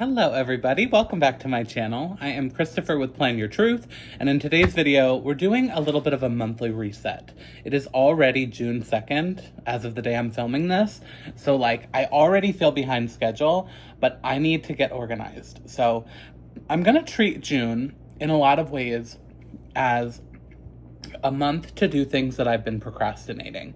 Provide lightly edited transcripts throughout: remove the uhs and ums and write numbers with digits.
Hello everybody, welcome back to my channel. I am Christopher with Plan Your Truth, and in today's video, we're doing a little bit of a monthly reset. It is already June 2nd, as of the day I'm filming this, so I already feel behind schedule, but I need to get organized. So I'm gonna treat June in a lot of ways as a month to do things that I've been procrastinating.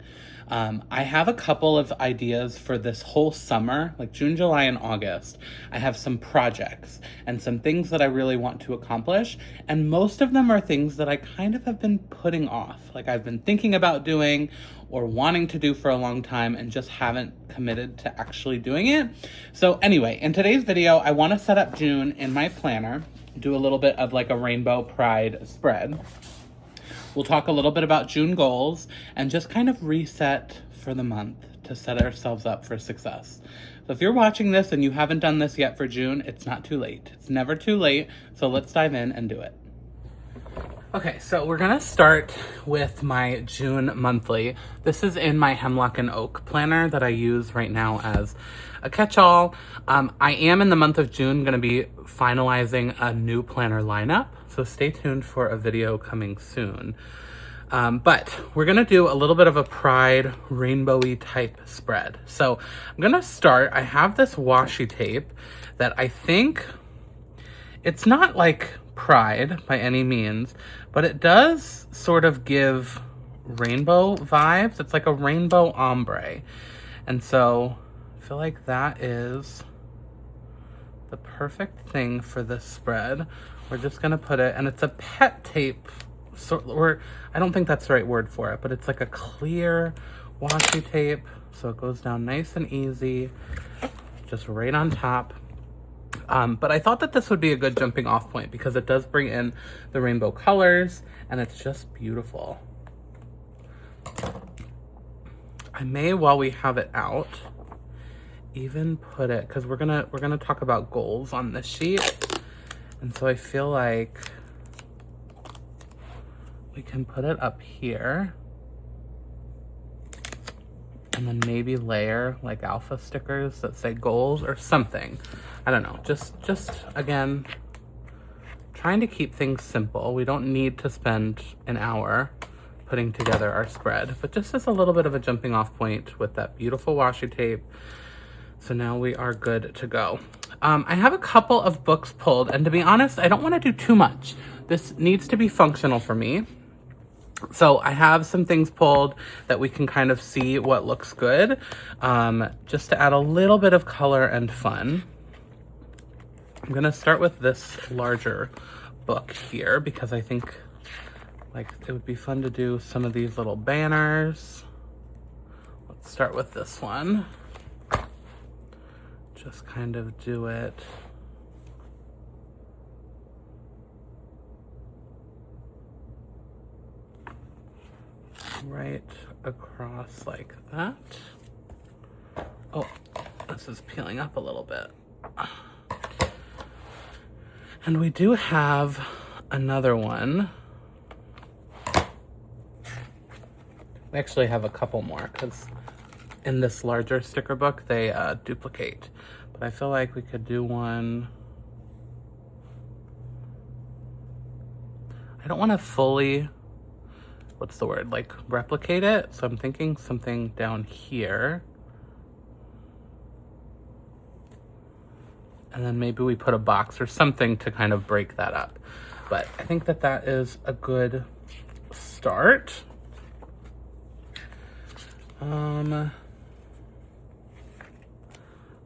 I have a couple of ideas for this whole summer, like June, July, and August. I have some projects and some things that I really want to accomplish. And most of them are things that I kind of have been putting off. Like I've been thinking about doing or wanting to do for a long time and just haven't committed to actually doing it. So anyway, in today's video, I want to set up June in my planner, do a little bit of like a rainbow pride spread. We'll talk a little bit about June goals and just kind of reset for the month to set ourselves up for success. So if you're watching this and you haven't done this yet for June, it's not too late. It's never too late. So let's dive in and do it. Okay, so we're gonna start with my June monthly. This is in my Hemlock and Oak planner that I use right now as a catch-all. I am in the month of June gonna be finalizing a new planner lineup, so stay tuned for a video coming soon. But we're gonna do a little bit of a pride rainbowy type spread. So I'm gonna start, I have this washi tape that I think, it's not like pride by any means, but it does sort of give rainbow vibes. It's like a rainbow ombre. And so I feel like that is the perfect thing for this spread. We're just gonna put it, and it's a pet tape, or I don't think that's the right word for it, but it's like a clear washi tape. So it goes down nice and easy, just right on top. But I thought that this would be a good jumping off point because it does bring in the rainbow colors and it's just beautiful. I may, while we have it out, even put it, because we're gonna talk about goals on this sheet. And so I feel like we can put it up here and then maybe layer like alpha stickers that say goals or something. I don't know, just again, trying to keep things simple. We don't need to spend an hour putting together our spread, but just as a little bit of a jumping off point with that beautiful washi tape. So now we are good to go. I have a couple of books pulled, and to be honest, I don't want to do too much. This needs to be functional for me. So I have some things pulled that we can kind of see what looks good, just to add a little bit of color and fun. I'm gonna start with this larger book here because I think it would be fun to do some of these little banners. Let's start with this one. Just kind of do it right across like that. Oh, this is peeling up a little bit. And we do have another one. We actually have a couple more because in this larger sticker book, they duplicate. But I feel like we could do one. I don't want to fully, what's the word, replicate it. So I'm thinking something down here. And then maybe we put a box or something to kind of break that up. But I think that that is a good start.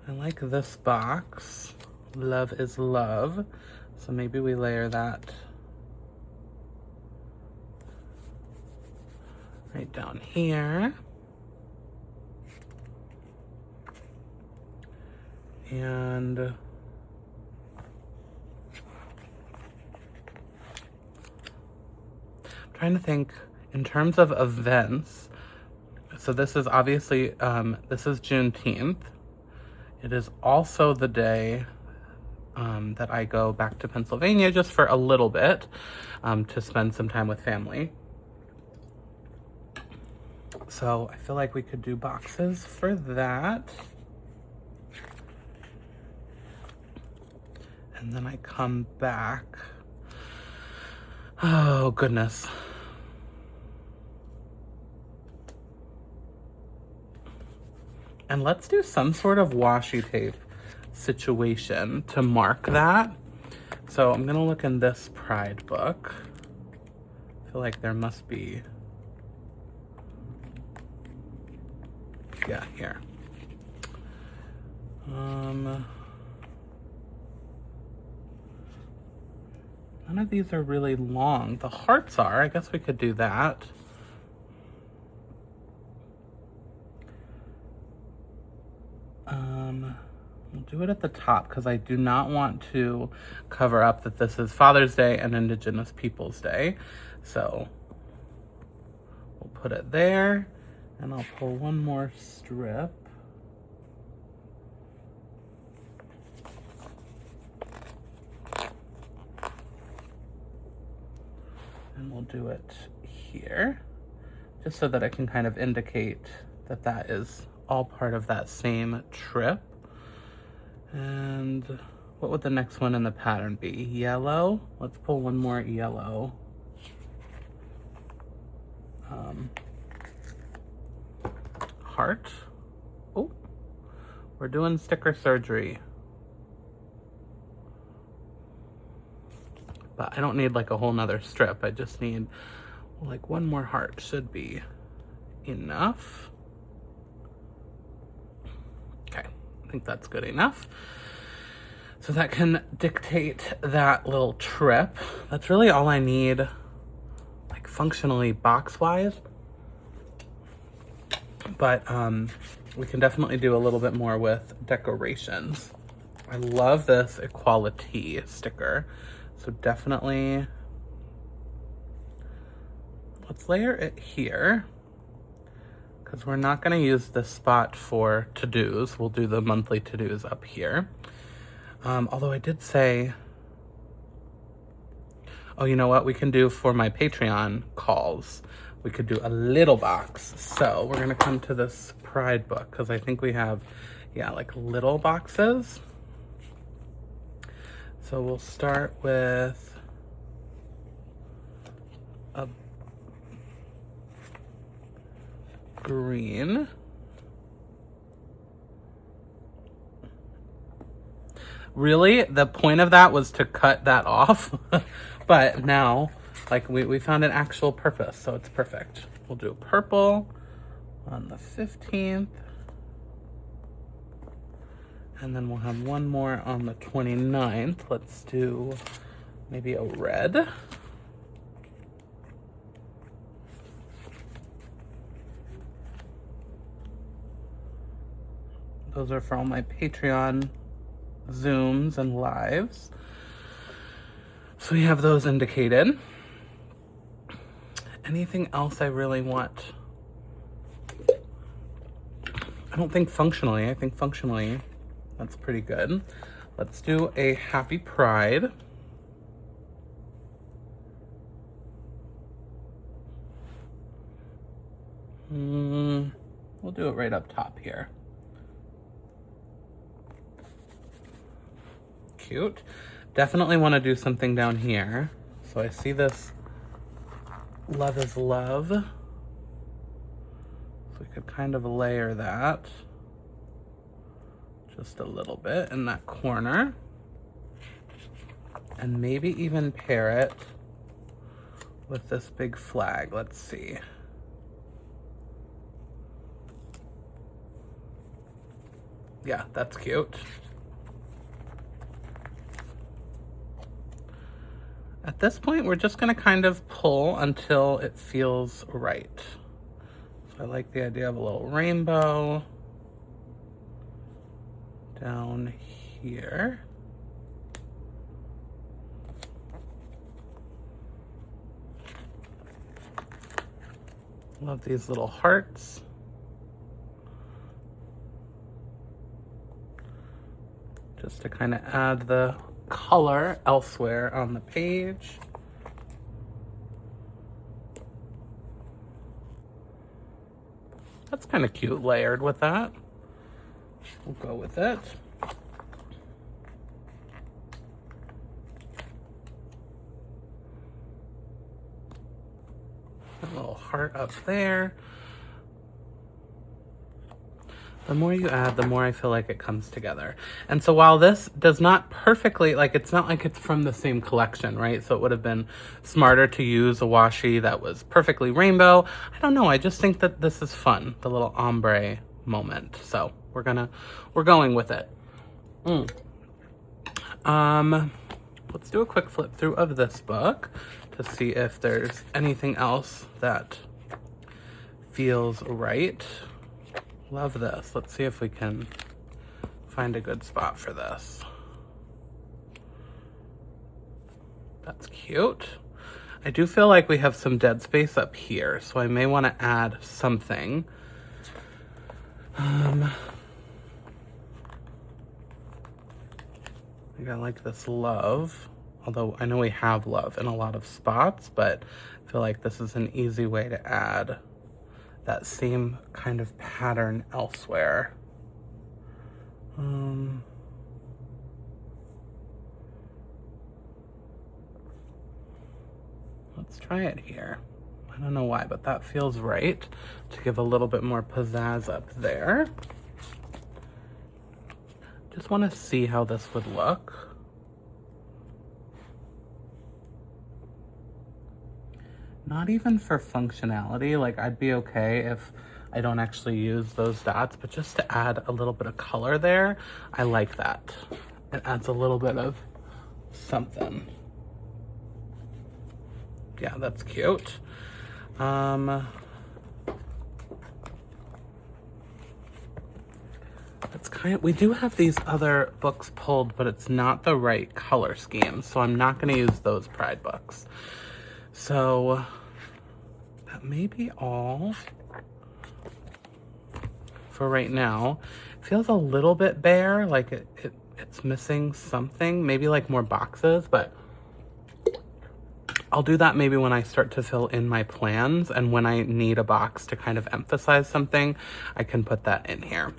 I like this box. Love is love. So maybe we layer that right down here. And I'm trying to think in terms of events. So this is obviously, this is Juneteenth. It is also the day that I go back to Pennsylvania just for a little bit to spend some time with family. So I feel like we could do boxes for that. And then I come back. Oh, goodness. And let's do some sort of washi tape situation to mark that. So I'm gonna look in this Pride book. I feel like there must be, yeah, here. None of these are really long. The hearts are. I guess we could do that. We'll do it at the top because I do not want to cover up that this is Father's Day and Indigenous Peoples Day. So we'll put it there, and I'll pull one more strip. And we'll do it here, just so that I can kind of indicate that that is all part of that same trip. And what would the next one in the pattern be? Yellow. Let's pull one more yellow. Heart. Oh, we're doing sticker surgery. But I don't need like a whole nother strip. I just need like one more heart should be enough. Okay, I think that's good enough. So that can dictate that little trip. That's really all I need, like functionally box-wise. But we can definitely do a little bit more with decorations. I love this equality sticker. So definitely, let's layer it here, because we're not going to use this spot for to-dos. We'll do the monthly to-dos up here. Although I did say, oh, you know what? We can do for my Patreon calls. We could do a little box. So we're going to come to this Pride book, because I think we have, yeah, like little boxes. So we'll start with a green. Really, the point of that was to cut that off. But now, like, we found an actual purpose, so it's perfect. We'll do purple on the 15th. And then we'll have one more on the 29th. Let's do maybe a red. Those are for all my Patreon Zooms and lives. So we have those indicated. Anything else I really want? I don't think functionally. I think functionally that's pretty good. Let's do a happy Pride. We'll do it right up top here. Cute. Definitely want to do something down here. So I see this love is love. So we could kind of layer that just a little bit in that corner. And maybe even pair it with this big flag. Let's see. Yeah, that's cute. At this point, we're just gonna kind of pull until it feels right. So I like the idea of a little rainbow down here. Love these little hearts. Just to kind of add the color elsewhere on the page. That's kind of cute layered with that. We'll go with it. A little heart up there. The more you add, the more I feel like it comes together. And so while this does not perfectly, like it's not like it's from the same collection, right? So it would have been smarter to use a washi that was perfectly rainbow. I don't know, I just think that this is fun, the little ombre moment. So we're going with it. Let's do a quick flip through of this book to see if there's anything else that feels right. Love this. Let's see if we can find a good spot for this. That's cute. I do feel like we have some dead space up here, so I may want to add something. I got like this love, although I know we have love in a lot of spots, but I feel like this is an easy way to add that same kind of pattern elsewhere. Let's try it here. I don't know why, but that feels right to give a little bit more pizzazz up there. Just want to see how this would look. Not even for functionality, like I'd be okay if I don't actually use those dots, but just to add a little bit of color there, I like that. It adds a little bit of something. Yeah, that's cute. It's kind of, we do have these other books pulled, but it's not the right color scheme, so I'm not going to use those Pride books. So that may be all for right now. It feels a little bit bare, like it's missing something, maybe like more boxes, but I'll do that maybe when I start to fill in my plans, and when I need a box to kind of emphasize something, I can put that in here.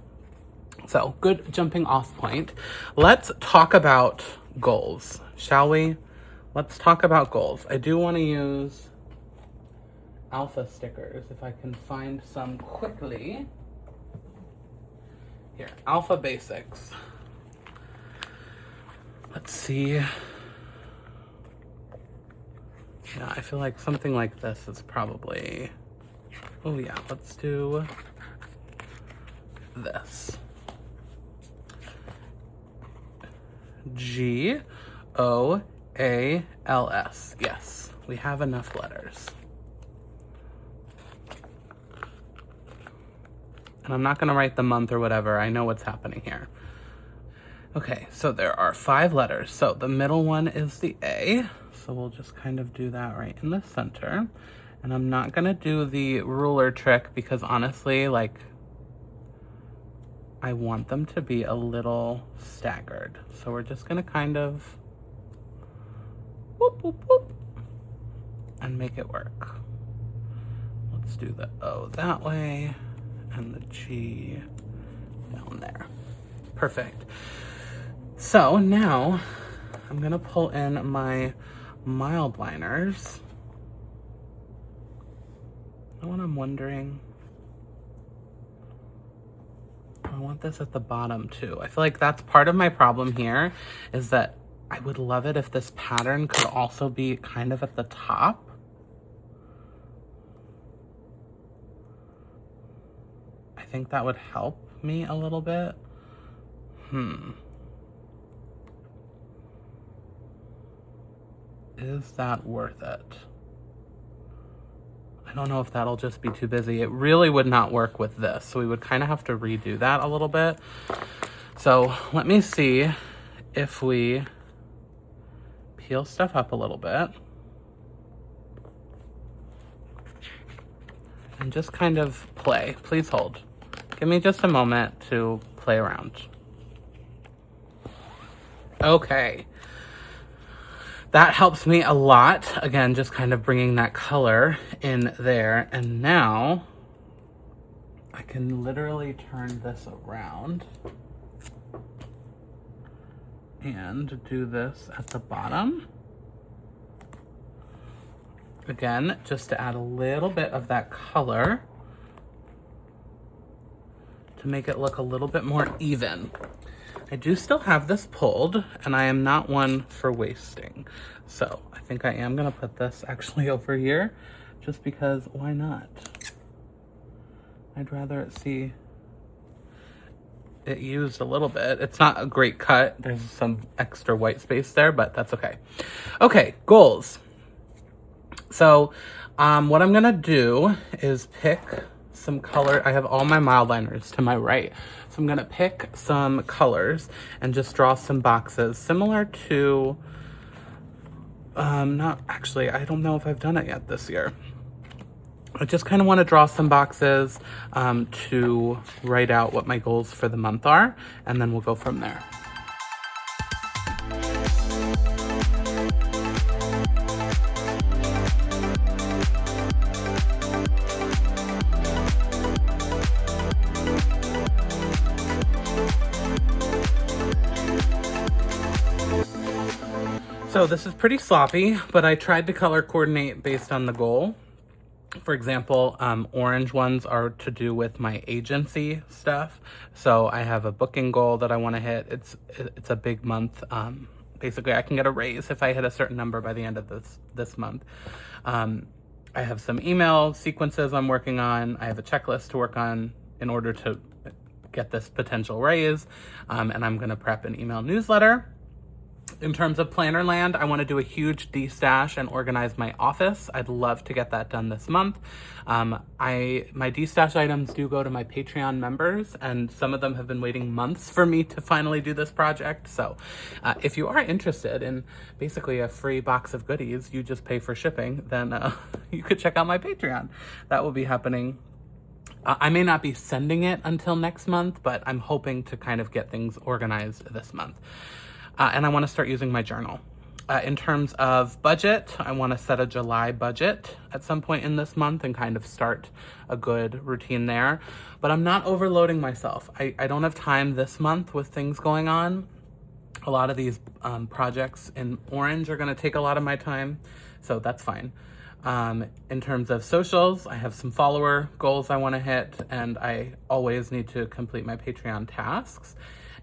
So good jumping off point. Let's talk about goals, shall we? Let's talk about goals. I do want to use alpha stickers if I can find some quickly. Here, Alpha Basics. Let's see. Yeah, I feel like something like this is probably, oh yeah, let's do this. G-O-A-L-S. Yes, we have enough letters. And I'm not going to write the month or whatever. I know what's happening here. Okay, so there are 5 letters. So the middle one is the A. So we'll just kind of do that right in the center. And I'm not going to do the ruler trick because honestly, like, I want them to be a little staggered. So we're just going to kind of whoop, whoop, whoop, and make it work. Let's do the O that way and the G down there. Perfect. So now I'm going to pull in my mild liners. You know what I'm wondering? I want this at the bottom too. I feel like that's part of my problem here, is that I would love it if this pattern could also be kind of at the top. I think that would help me a little bit. Is that worth it? I don't know if that'll just be too busy. It really would not work with this, so we would kind of have to redo that a little bit. So let me see if we peel stuff up a little bit and just kind of play. Please hold. Give me just a moment to play around. Okay. That helps me a lot. Again, just kind of bringing that color in there. And now I can literally turn this around and do this at the bottom. Again, just to add a little bit of that color to make it look a little bit more even. I do still have this pulled, and I am not one for wasting. So I think I am gonna put this actually over here, just because why not? I'd rather see it used a little bit. It's not a great cut. There's some extra white space there, but that's okay. Okay, goals. So what I'm gonna do is pick some color. I have all my mild liners to my right. So I'm gonna pick some colors and just draw some boxes similar to, not actually, I don't know if I've done it yet this year. I just kind of want to draw some boxes to write out what my goals for the month are, and then we'll go from there. So this is pretty sloppy, but I tried to color coordinate based on the goal. For example, orange ones are to do with my agency stuff. So I have a booking goal that I want to hit. It's a big month. Basically, I can get a raise if I hit a certain number by the end of this month. I have some email sequences I'm working on. I have a checklist to work on in order to get this potential raise. And I'm going to prep an email newsletter. In terms of planner land, I want to do a huge de-stash and organize my office. I'd love to get that done this month. My de-stash items do go to my Patreon members, and some of them have been waiting months for me to finally do this project. So if you are interested in basically a free box of goodies, you just pay for shipping, then you could check out my Patreon. That will be happening. I may not be sending it until next month, but I'm hoping to kind of get things organized this month. And I want to start using my journal. In terms of budget, I want to set a July budget at some point in this month and kind of start a good routine there. But I'm not overloading myself. I don't have time this month with things going on. A lot of these projects in orange are going to take a lot of my time, so that's fine. In terms of socials, I have some follower goals I want to hit, and I always need to complete my Patreon tasks.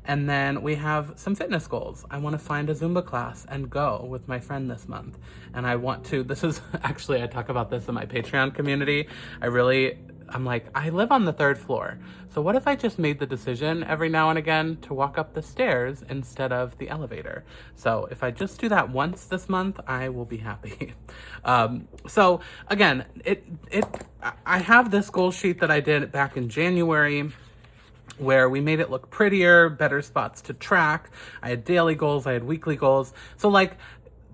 And then we have some fitness goals. I want to find a Zumba class and go with my friend this month. And I want to, this is actually, I talk about this in my Patreon community. I'm like, I live on the 3rd floor. So what if I just made the decision every now and again to walk up the stairs instead of the elevator? So if I just do that once this month, I will be happy. So again, I have this goal sheet that I did back in January, where we made it look prettier, better spots to track. I had daily goals, I had weekly goals. So like,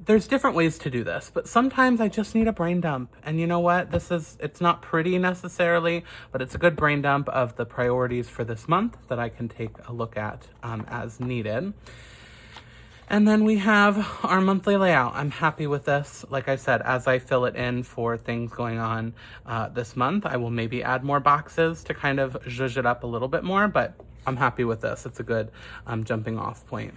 there's different ways to do this, but sometimes I just need a brain dump. And you know what? It's not pretty necessarily, but it's a good brain dump of the priorities for this month that I can take a look at as needed. And then we have our monthly layout. I'm happy with this. Like I said, as I fill it in for things going on this month, I will maybe add more boxes to kind of zhuzh it up a little bit more, but I'm happy with this. It's a good jumping off point.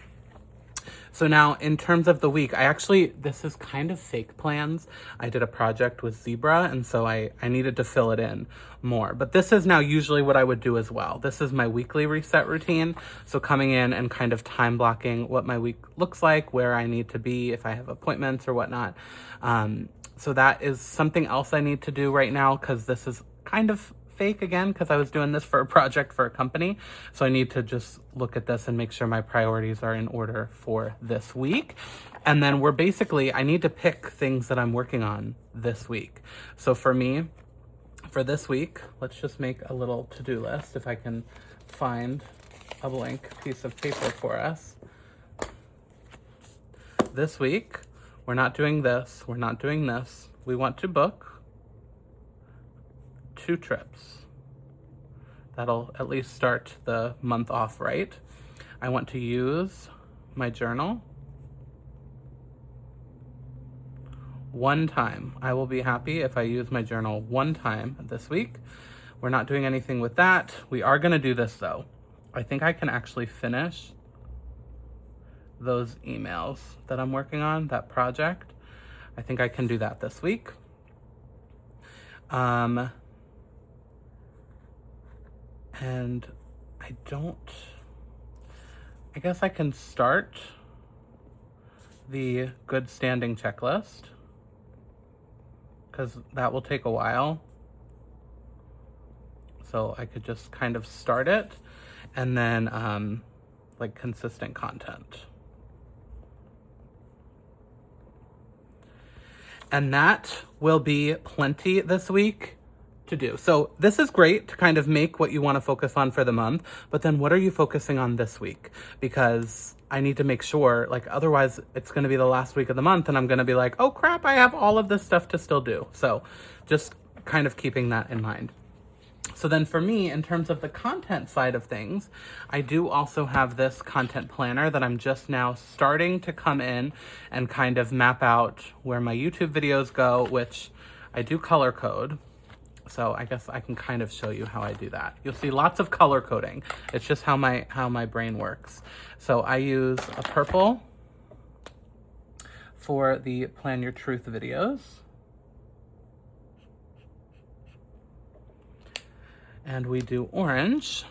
So now in terms of the week, this is kind of fake plans. I did a project with Zebra, and so I needed to fill it in more. But this is now usually what I would do as well. This is my weekly reset routine. So coming in and kind of time blocking what my week looks like, where I need to be, if I have appointments or whatnot. So that is something else I need to do right now, because this is kind of fake again, because I was doing this for a project for a company. So I need to just look at this and make sure my priorities are in order for this week. And then I need to pick things that I'm working on this week. So for me, for this week, let's just make a little to-do list, if I can find a blank piece of paper for us. This week, we're not doing this, we're not doing this. We want to book 2 trips. That'll at least start the month off right. I want to use my journal 1 time. I will be happy if I use my journal 1 time this week. We're not doing anything with that. We are gonna do this though. I think I can actually finish those emails that I'm working on, that project. I think I can do that this week. And I guess I can start the good standing checklist, because that will take a while. So I could just kind of start it, and then like consistent content. And that will be plenty this week to do. So this is great to kind of make what you want to focus on for the month, but then what are you focusing on this week? Because I need to make sure, like, otherwise it's going to be the last week of the month and I'm going to be like, oh crap, I have all of this stuff to still do. So just kind of keeping that in mind. So then for me, in terms of the content side of things, I do also have this content planner that I'm just now starting to come in and kind of map out where my YouTube videos go, which I do color code. So I guess I can kind of show you how I do that. You'll see lots of color coding. It's just how my brain works. So I use a purple for the Plan Your Truth videos. And we do orange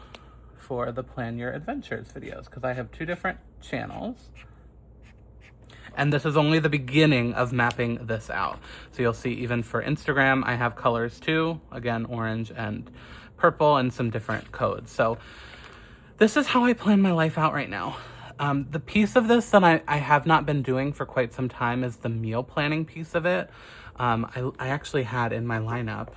for the Plan Your Adventures videos, because I have two different channels. And this is only the beginning of mapping this out. So you'll see even for Instagram, I have colors too. Again, orange and purple and some different codes. So this is how I plan my life out right now. The piece of this that I have not been doing for quite some time is the meal planning piece of it. I actually had in my lineup,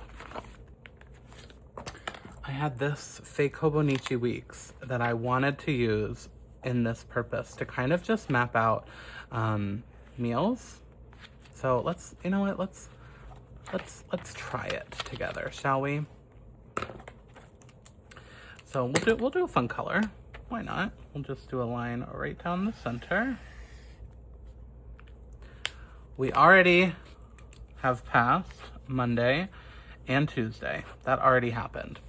I had this fake Hobonichi Weeks that I wanted to use in this purpose to kind of just map out meals. So let's try it together, shall we? So we'll do a fun color. Why not? We'll just do a line right down the center. We already have passed Monday and Tuesday. That already happened.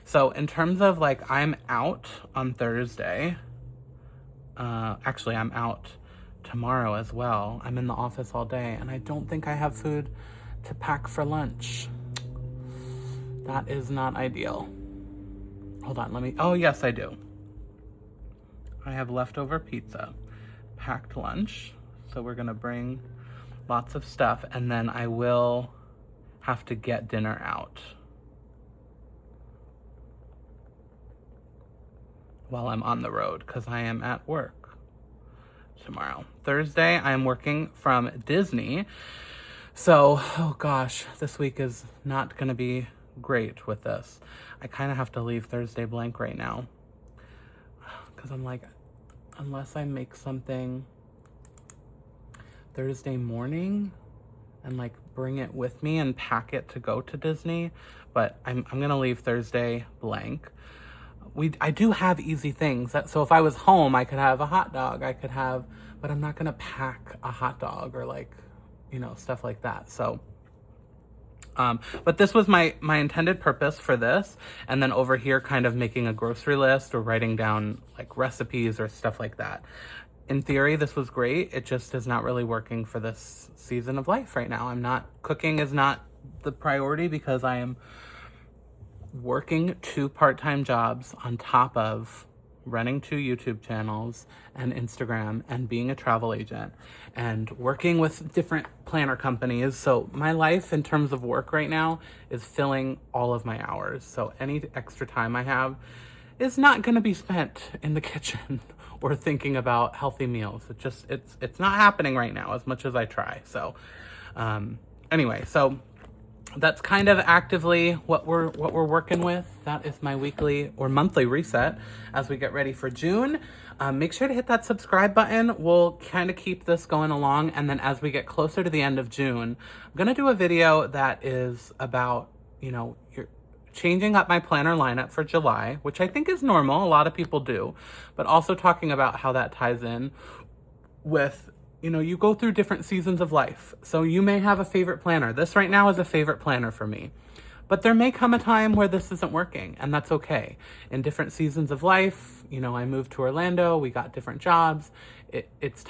So in terms of, like, I'm out on Thursday. Actually, I'm out tomorrow as well. I'm in the office all day, and I don't think I have food to pack for lunch. That is not ideal. Hold on, oh yes, I do. I have leftover pizza, packed lunch. So we're gonna bring lots of stuff, and then I will have to get dinner out while I'm on the road, because I am at work tomorrow. Thursday, I am working from Disney. So, oh gosh, this week is not gonna be great with this. I kind of have to leave Thursday blank right now, because I'm like, unless I make something Thursday morning and like bring it with me and pack it to go to Disney, but I'm gonna leave Thursday blank. I do have easy things. So if I was home, I could have a hot dog. But I'm not gonna pack a hot dog or, like, stuff like that. So, but this was my intended purpose for this. And then over here, kind of making a grocery list or writing down like recipes or stuff like that. In theory, this was great. It just is not really working for this season of life right now. Cooking is not the priority, because I am working 2 part-time jobs on top of running 2 YouTube channels and Instagram and being a travel agent and working with different planner companies. So my life in terms of work right now is filling all of my hours. So any extra time I have is not going to be spent in the kitchen or thinking about healthy meals. It's not happening right now as much as I try. So anyway, so that's kind of actively what we're working with. That is my weekly or monthly reset as we get ready for June. Make sure to hit that subscribe button. We'll kind of keep this going along. And then as we get closer to the end of June, I'm going to do a video that is about, you're changing up my planner lineup for July, which I think is normal. A lot of people do, but also talking about how that ties in with, you go through different seasons of life. So you may have a favorite planner. This right now is a favorite planner for me. But there may come a time where this isn't working, and that's okay. In different seasons of life, I moved to Orlando, we got different jobs. It's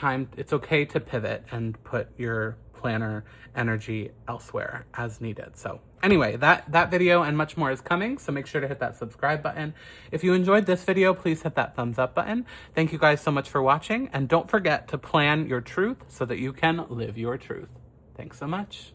okay to pivot and put your planner energy elsewhere as needed. So anyway, that video and much more is coming, so make sure to hit that subscribe button. If you enjoyed this video, please hit that thumbs up button. Thank you guys so much for watching, and don't forget to plan your truth so that you can live your truth. Thanks so much.